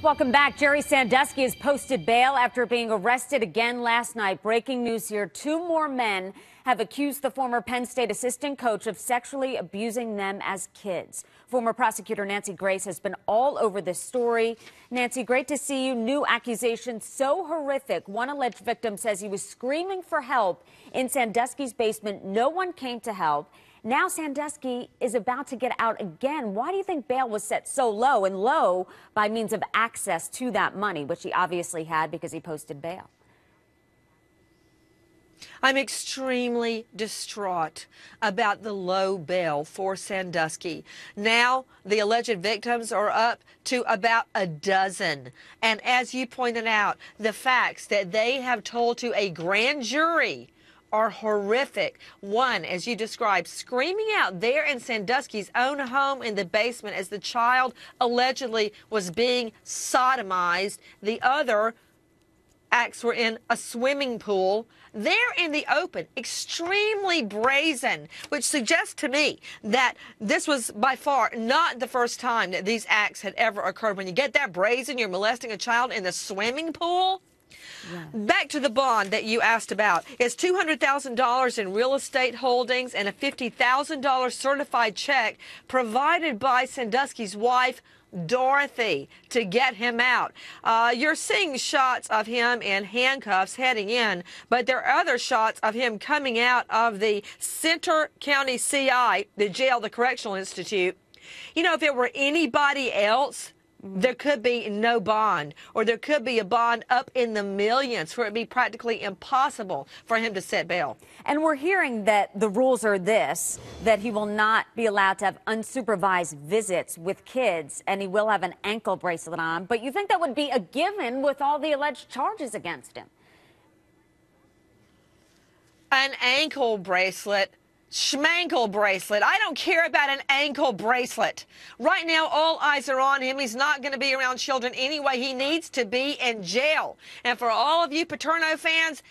Welcome back. Jerry Sandusky has posted bail after being arrested again last night. Breaking news here. Two more men have accused the former Penn State assistant coach of sexually abusing them as kids. Former prosecutor Nancy Grace has been all over this story. Nancy, great to see you. New accusations so horrific. One alleged victim says he was screaming for help in Sandusky's basement. No one came to help. Now Sandusky is about to get out again. Why do you think bail was set so low, and low by means of access to that money, which he obviously had because he posted bail? I'm extremely distraught about the low bail for Sandusky. Now the alleged victims are up to about a dozen. And as you pointed out, the facts that they have told to a grand jury are horrific. One, as you described, screaming out there in Sandusky's own home in the basement as the child allegedly was being sodomized. The other acts were in a swimming pool. They're in the open, extremely brazen, which suggests to me that this was by far not the first time that these acts had ever occurred. When you get that brazen, you're molesting a child in the swimming pool. Yeah. Back to the bond that you asked about. It's $200,000 in real estate holdings and a $50,000 certified check provided by Sandusky's wife, Dorothy, to get him out. You're seeing shots of him in handcuffs heading in, but there are other shots of him coming out of the Center County CI, the jail, the Correctional Institute. You know, if it were anybody else, there could be no bond, or there could be a bond up in the millions for it to be practically impossible for him to set bail. And we're hearing that the rules are this, that he will not be allowed to have unsupervised visits with kids, and he will have an ankle bracelet on. But you think that would be a given with all the alleged charges against him? An ankle bracelet? Schmankle bracelet. I don't care about an ankle bracelet. Right now, all eyes are on him. He's not going to be around children anyway. He needs to be in jail. And for all of you Paterno fans,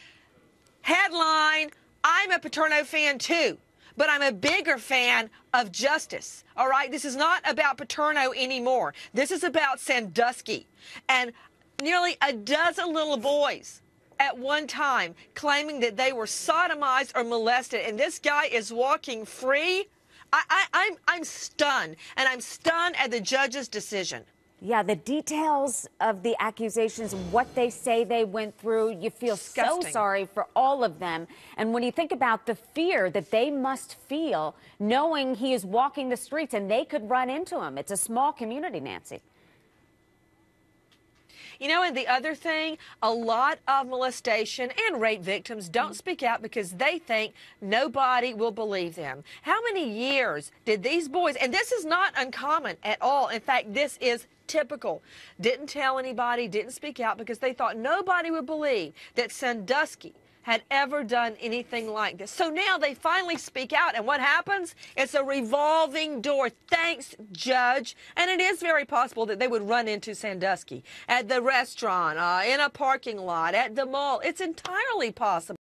headline, I'm a Paterno fan too, but I'm a bigger fan of justice. All right? This is not about Paterno anymore. This is about Sandusky and nearly a dozen little boys at one time claiming that they were sodomized or molested, and this guy is walking free. I'm stunned, and I'm stunned at the judge's decision. Yeah, the details of the accusations, what they say they went through, you feel Disgusting. So sorry for all of them. And when you think about the fear that they must feel knowing he is walking the streets and they could run into him. It's a small community, Nancy. You know, and the other thing, a lot of molestation and rape victims don't speak out because they think nobody will believe them. How many years did these boys, and this is not uncommon at all, in fact, this is typical, didn't tell anybody, didn't speak out because they thought nobody would believe that Sandusky had ever done anything like this. So now they finally speak out, and what happens? It's a revolving door. Thanks, Judge. And it is very possible that they would run into Sandusky at the restaurant, in a parking lot, at the mall. It's entirely possible.